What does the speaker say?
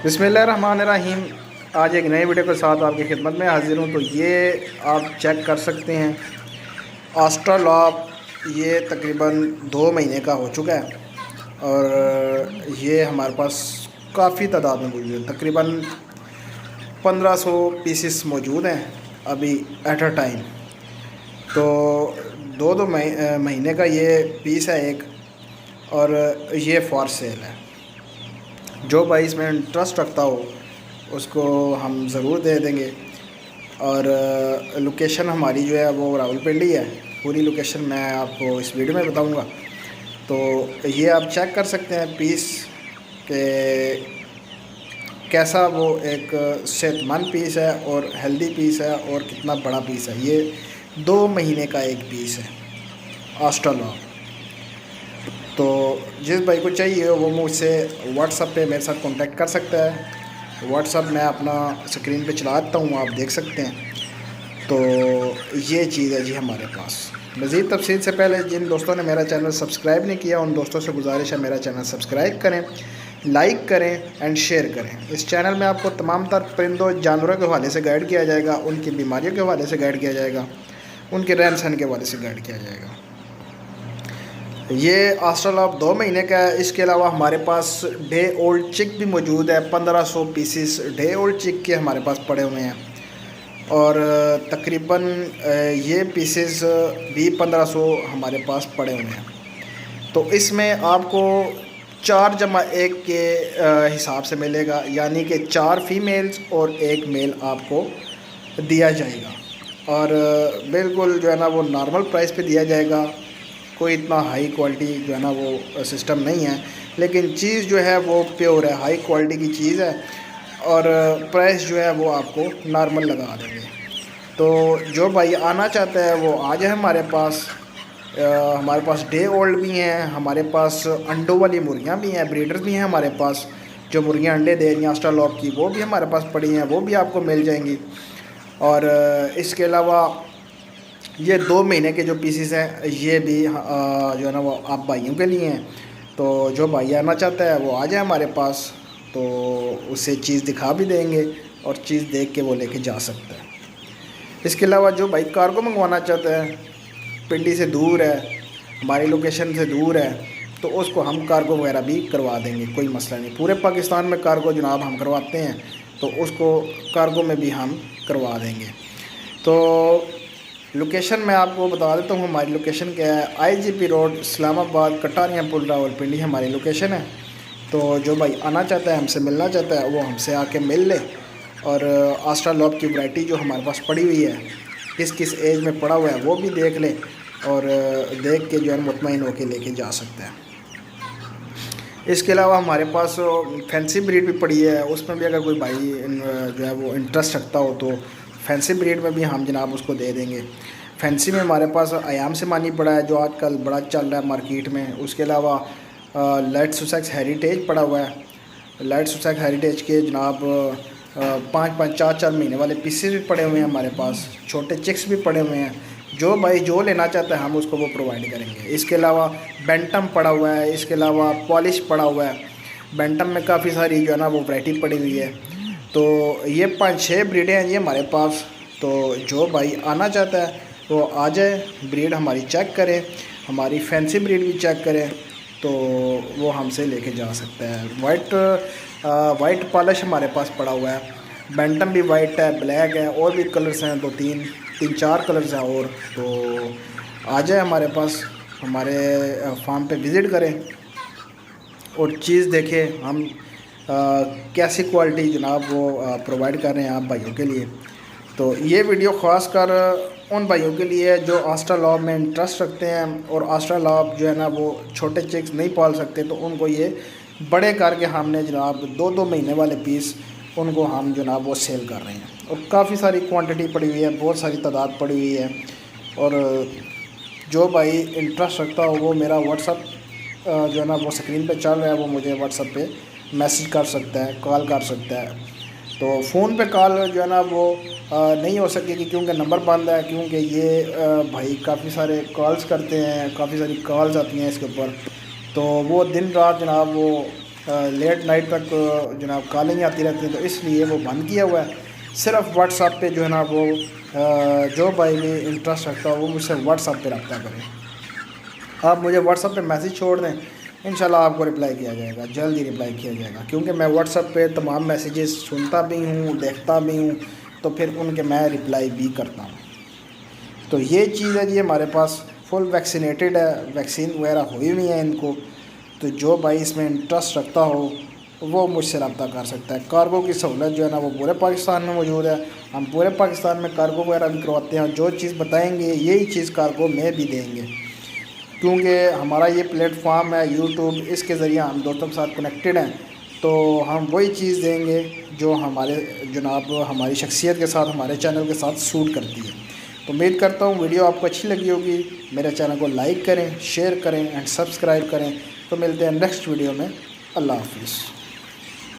बिस्मिल्लाहिर्रहमानिर्रहीम। आज एक नए वीडियो के साथ आपकी खिदमत में हाजिर हूँ। तो ये आप चेक कर सकते हैं आस्ट्रालॉब, ये तकरीबन 2 महीने का हो चुका है और ये हमारे पास काफ़ी तादाद में मौजूद है। तकरीबन 1500 पीसेस मौजूद हैं अभी एट अ टाइम। तो दो महीने का ये पीस है एक, और ये फॉर सेल है। जो भाई इसमें इंटरेस्ट रखता हो उसको हम ज़रूर दे देंगे। और लोकेशन हमारी जो है वो रावलपिंडी है। पूरी लोकेशन मैं आपको इस वीडियो में बताऊंगा। तो ये आप चेक कर सकते हैं पीस के कैसा वो एक सेहतमंद पीस है और हेल्दी पीस है और कितना बड़ा पीस है। ये 2 महीने का एक पीस है आस्ट्रालॉब। तो जिस भाई को चाहिए वो मुझसे व्हाट्सएप पे मेरे साथ कांटेक्ट कर सकता है। व्हाट्सएप मैं अपना स्क्रीन पे चला देता हूँ, आप देख सकते हैं। तो ये चीज़ है जी हमारे पास। मज़ीद तफसील से पहले जिन दोस्तों ने मेरा चैनल सब्सक्राइब नहीं किया उन दोस्तों से गुजारिश है मेरा चैनल सब्सक्राइब करें, लाइक करें एंड शेयर करें। इस चैनल में आपको तमाम तर परिंदों जानवरों के हवाले से गाइड किया जाएगा, उनकी बीमारियों के हवाले से गाइड किया जाएगा, उनके रहन सहन के हवाले से गाइड किया जाएगा। ये आस्ट्रालॉब 2 महीने का है। इसके अलावा हमारे पास डे ओल्ड चिक भी मौजूद है। 1500 पीसीस डे ओल्ड चिक के हमारे पास पड़े हुए हैं और तकरीबन ये पीसेस भी 1500 हमारे पास पड़े हुए हैं। तो इसमें आपको 4 जमा 1 के हिसाब से मिलेगा, यानी कि 4 फीमेल्स और 1 मेल आपको दिया जाएगा। और बिल्कुल जो है ना वो नॉर्मल प्राइस पे दिया जाएगा। कोई इतना हाई क्वालिटी जो है ना वो सिस्टम नहीं है, लेकिन चीज़ जो है वो प्योर है, हाई क्वालिटी की चीज़ है और प्राइस जो है वो आपको नॉर्मल लगा देंगे। तो जो भाई आना चाहता है वो आ जाए हमारे पास। हमारे पास डे ओल्ड भी हैं, हमारे पास अंडों वाली मुर्गियाँ भी हैं, ब्रीडर्स भी हैं हमारे पास। जो मुर्गियाँ अंडे दे रही हैं आस्ट्रालॉब की, वो भी हमारे पास पड़ी हैं, वो भी आपको मिल जाएंगी। और इसके अलावा ये 2 महीने के जो पीसीस हैं ये भी जो है ना वो आप भाइयों के लिए हैं। तो जो भाई आना चाहता है वो आ जाए हमारे पास, तो उसे चीज़ दिखा भी देंगे और चीज़ देख के वो लेके जा सकता है। इसके अलावा जो भाई कार्गो मंगवाना चाहता है, पिंडी से दूर है, हमारी लोकेशन से दूर है, तो उसको हम कार्गो वगैरह भी करवा देंगे, कोई मसला नहीं। पूरे पाकिस्तान में कार्गो जनाब हम करवाते हैं, तो उसको कार्गो में भी हम करवा देंगे। तो लोकेशन मैं आपको बता देता हूँ। हमारी लोकेशन क्या है, IGP रोड, इस्लामाबाद, कटारिया पुल, रावलपिंडी हमारी लोकेशन है। तो जो भाई आना चाहता है, हमसे मिलना चाहता है, वो हमसे आके मिल ले। और आस्ट्रालॉब की वैरायटी जो हमारे पास पड़ी हुई है, किस किस एज में पड़ा हुआ है वो भी देख ले और देख के जो है मुतमईन होके लेके जा सकता है। इसके अलावा हमारे पास फैंसी ब्रीड भी पड़ी है, उसमें भी अगर कोई भाई जो है वो इंटरेस्ट रखता हो तो फैंसी ब्रीड में भी हम जनाब उसको दे देंगे। फैंसी में हमारे पास आयाम से मानी पड़ा है जो आजकल बड़ा चल रहा है मार्केट में। उसके अलावा लाइट सुसेक्स हेरिटेज पड़ा हुआ है। लाइट सुसेक्स हेरिटेज के जनाब 5-5, 4-4 महीने वाले पीसेस भी पड़े हुए हैं हमारे पास। छोटे चिक्स भी पड़े हुए हैं। जो भाई जो लेना चाहता है हम उसको वो प्रोवाइड करेंगे। इसके अलावा बेंटम पड़ा हुआ है, इसके अलावा पॉलिश पड़ा हुआ है। बेंटम में काफ़ी सारी जो है ना वो वैरायटी पड़ी हुई है। तो ये 5-6 ब्रीडें हैं जी हमारे पास। तो जो भाई आना चाहता है वो आ जाए, ब्रीड हमारी चेक करें, हमारी फैंसी ब्रीड भी चेक करें, तो वो हमसे लेके जा सकता है। वाइट पॉलिश हमारे पास पड़ा हुआ है। बेंटम भी वाइट है, ब्लैक है, और भी कलर्स हैं, 2-3-4 कलर्स हैं। और तो आ जाए हमारे पास, हमारे फार्म पे विज़िट करें और चीज़ देखें हम कैसी क्वालिटी जनाब वो प्रोवाइड कर रहे हैं आप भाइयों के लिए। तो ये वीडियो ख़ास कर उन भाइयों के लिए है जो आस्ट्रालॉब में इंटरेस्ट रखते हैं और आस्ट्रालॉब जो है ना वो छोटे चिक्स नहीं पाल सकते, तो उनको ये बड़े करके हमने जनाब 2-2 महीने वाले पीस उनको हम जनाब वो सेल कर रहे हैं। और काफ़ी सारी क्वांटिटी पड़ी हुई है, बहुत सारी तादाद पड़ी हुई है। और जो भाई इंटरेस्ट रखता हो वो मेरा व्हाट्सअप जो है ना वो स्क्रीन पे चल रहा है, वो मुझे व्हाट्सअप पे मैसेज कर सकता है, कॉल कर सकता है। तो फ़ोन पे कॉल जो है ना वो नहीं हो सकेगी क्योंकि नंबर बंद है। क्योंकि ये भाई काफ़ी सारे कॉल्स करते हैं, काफ़ी सारी कॉल्स आती हैं इसके ऊपर। तो वो दिन रात जनाब वो लेट नाइट तक जनाब कॉलिंग आती रहती है, तो इसलिए वो बंद किया हुआ है। सिर्फ व्हाट्सएप पे जो है ना वो जो भाई भी इंटरेस्ट रखता है वो मुझसे व्हाट्सएप पे रब्ता करें। आप मुझे व्हाट्सएप पे मैसेज छोड़ दें, इंशाल्लाह आपको रिप्लाई किया जाएगा, जल्द ही रिप्लाई किया जाएगा, क्योंकि मैं व्हाट्सएप पे तमाम मैसेजेस सुनता भी हूँ, देखता भी हूँ, तो फिर उनके मैं रिप्लाई भी करता हूँ। तो ये चीज़ है जी, हमारे पास फुल वैक्सीनेटेड है, वैक्सीन वगैरह हुई हुई है इनको। तो जो भाई इसमें इंटरेस्ट रखता हो वो मुझसे रब्ता कर सकता है। कार्गो की सहूलत जो है ना वो पूरे पाकिस्तान में मौजूद है। हम पूरे पाकिस्तान में कार्गो वगैरह भी करवाते हैं, जो चीज़ बताएंगे यही चीज़ कार्गो में भी देंगे, क्योंकि हमारा ये प्लेटफॉर्म है यूट्यूब, इसके ज़रिए हम दोस्तों के साथ कनेक्टेड हैं। तो हम वही चीज़ देंगे जो हमारे जनाब हमारी शख्सियत के साथ, हमारे चैनल के साथ सूट करती है। तो उम्मीद करता हूँ वीडियो आपको अच्छी लगी होगी। मेरे चैनल को लाइक करें, शेयर करें एंड सब्सक्राइब करें। तो मिलते हैं नेक्स्ट वीडियो में। अल्लाह हाफिज़।